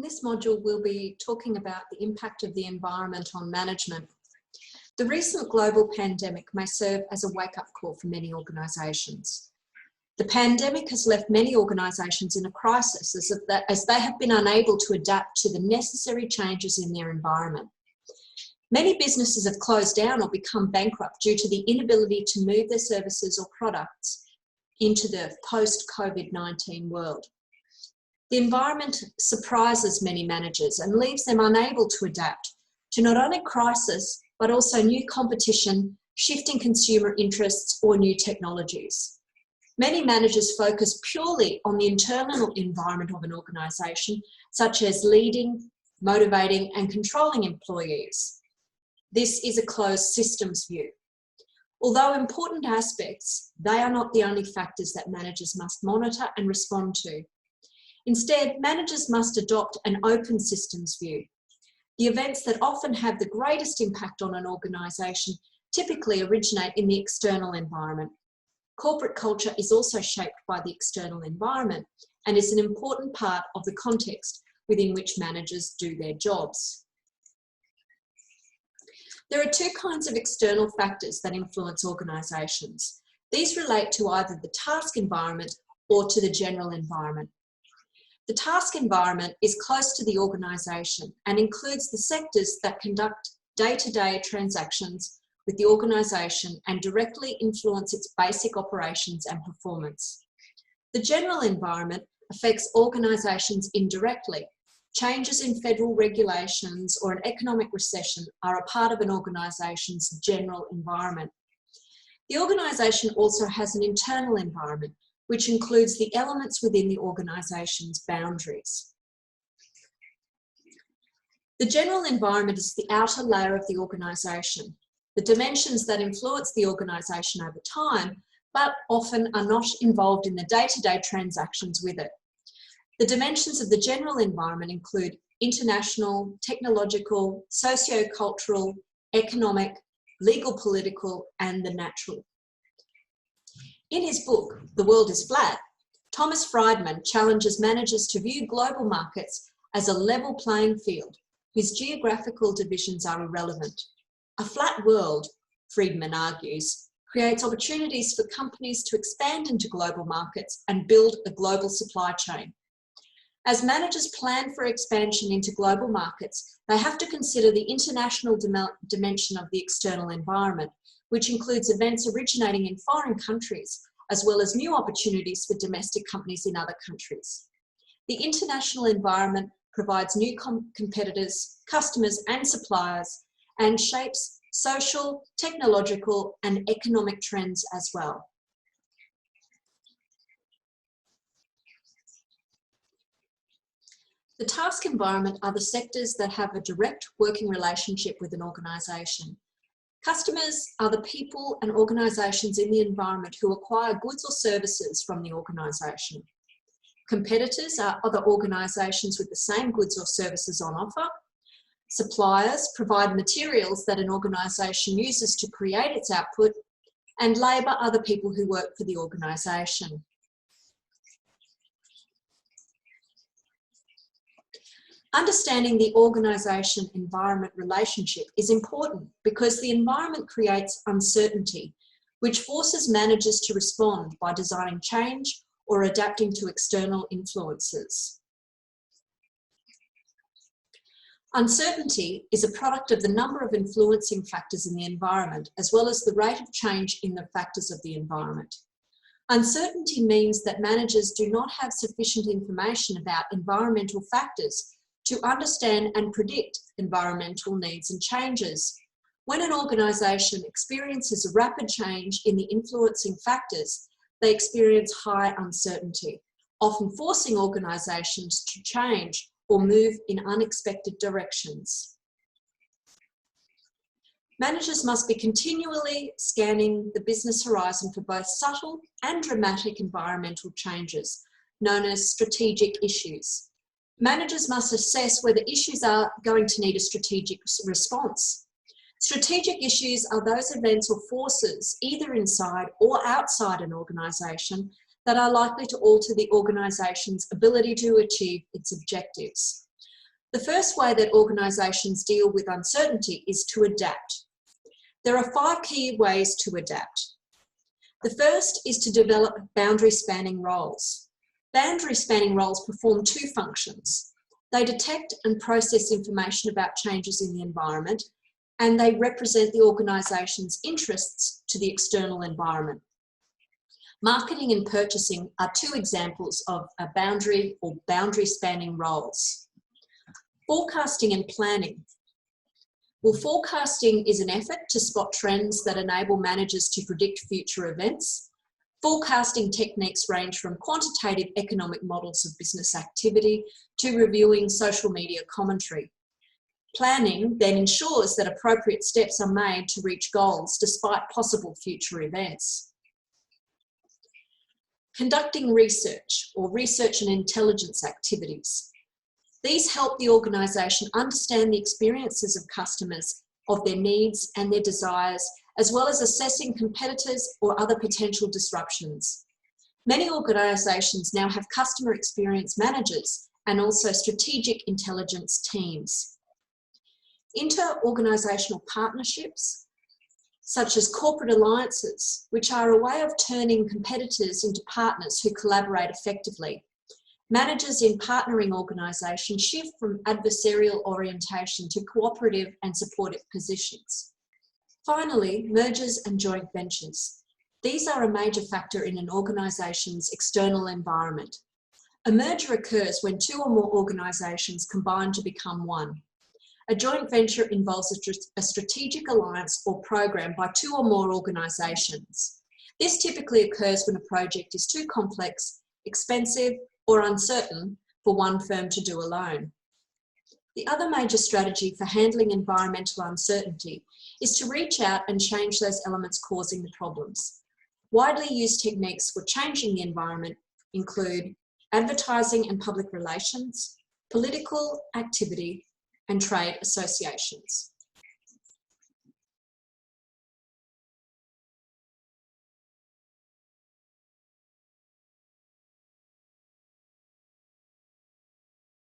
In this module, we'll be talking about the impact of the environment on management. The recent global pandemic may serve as a wake-up call for many organisations. The pandemic has left many organisations in a crisis as they have been unable to adapt to the necessary changes in their environment. Many businesses have closed down or become bankrupt due to the inability to move their services or products into the post-COVID-19 world. The environment surprises many managers and leaves them unable to adapt to not only crisis, but also new competition, shifting consumer interests, or new technologies. Many managers focus purely on the internal environment of an organisation, such as leading, motivating, and controlling employees. This is a closed systems view. Although important aspects, they are not the only factors that managers must monitor and respond to. Instead, managers must adopt an open systems view. The events that often have the greatest impact on an organisation typically originate in the external environment. Corporate culture is also shaped by the external environment and is an important part of the context within which managers do their jobs. There are two kinds of external factors that influence organisations. These relate to either the task environment or to the general environment. The task environment is close to the organisation and includes the sectors that conduct day-to-day transactions with the organisation and directly influence its basic operations and performance. The general environment affects organisations indirectly. Changes in federal regulations or an economic recession are a part of an organisation's general environment. The organisation also has an internal environment, which includes the elements within the organisation's boundaries. The general environment is the outer layer of the organisation, the dimensions that influence the organisation over time, but often are not involved in the day-to-day transactions with it. The dimensions of the general environment include international, technological, socio-cultural, economic, legal, political, and the natural. In his book, The World is Flat, Thomas Friedman challenges managers to view global markets as a level playing field whose geographical divisions are irrelevant. A flat world, Friedman argues, creates opportunities for companies to expand into global markets and build a global supply chain. As managers plan for expansion into global markets, they have to consider the international dimension of the external environment, which includes events originating in foreign countries, as well as new opportunities for domestic companies in other countries. The international environment provides new competitors, customers, and suppliers, and shapes social, technological, and economic trends as well. The task environment are the sectors that have a direct working relationship with an organisation. Customers are the people and organisations in the environment who acquire goods or services from the organisation. Competitors are other organisations with the same goods or services on offer. Suppliers provide materials that an organisation uses to create its output, and labour are the people who work for the organisation. Understanding the organisation-environment relationship is important because the environment creates uncertainty, which forces managers to respond by designing change or adapting to external influences. Uncertainty is a product of the number of influencing factors in the environment, as well as the rate of change in the factors of the environment. Uncertainty means that managers do not have sufficient information about environmental factors to understand and predict environmental needs and changes. When an organisation experiences a rapid change in the influencing factors, they experience high uncertainty, often forcing organisations to change or move in unexpected directions. Managers must be continually scanning the business horizon for both subtle and dramatic environmental changes, known as strategic issues. Managers must assess whether issues are going to need a strategic response. Strategic issues are those events or forces, either inside or outside an organisation, that are likely to alter the organisation's ability to achieve its objectives. The first way that organisations deal with uncertainty is to adapt. There are 5 key ways to adapt. The first is to develop boundary-spanning roles. Boundary-spanning roles perform 2 functions. They detect and process information about changes in the environment, and they represent the organisation's interests to the external environment. Marketing and purchasing are 2 examples of a boundary or boundary-spanning roles. Forecasting and planning. Well, forecasting is an effort to spot trends that enable managers to predict future events. Forecasting techniques range from quantitative economic models of business activity to reviewing social media commentary. Planning then ensures that appropriate steps are made to reach goals despite possible future events. Conducting research or research and intelligence activities. These help the organisation understand the experiences of customers, of their needs and their desires, as well as assessing competitors or other potential disruptions. Many organisations now have customer experience managers and also strategic intelligence teams. Inter-organisational partnerships, such as corporate alliances, which are a way of turning competitors into partners who collaborate effectively. Managers in partnering organisations shift from adversarial orientation to cooperative and supportive positions. Finally, mergers and joint ventures. These are a major factor in an organisation's external environment. A merger occurs when 2 or more organisations combine to become one. A joint venture involves a strategic alliance or program by 2 or more organisations. This typically occurs when a project is too complex, expensive, or uncertain for one firm to do alone. The other major strategy for handling environmental uncertainty is to reach out and change those elements causing the problems. Widely used techniques for changing the environment include advertising and public relations, political activity, and trade associations.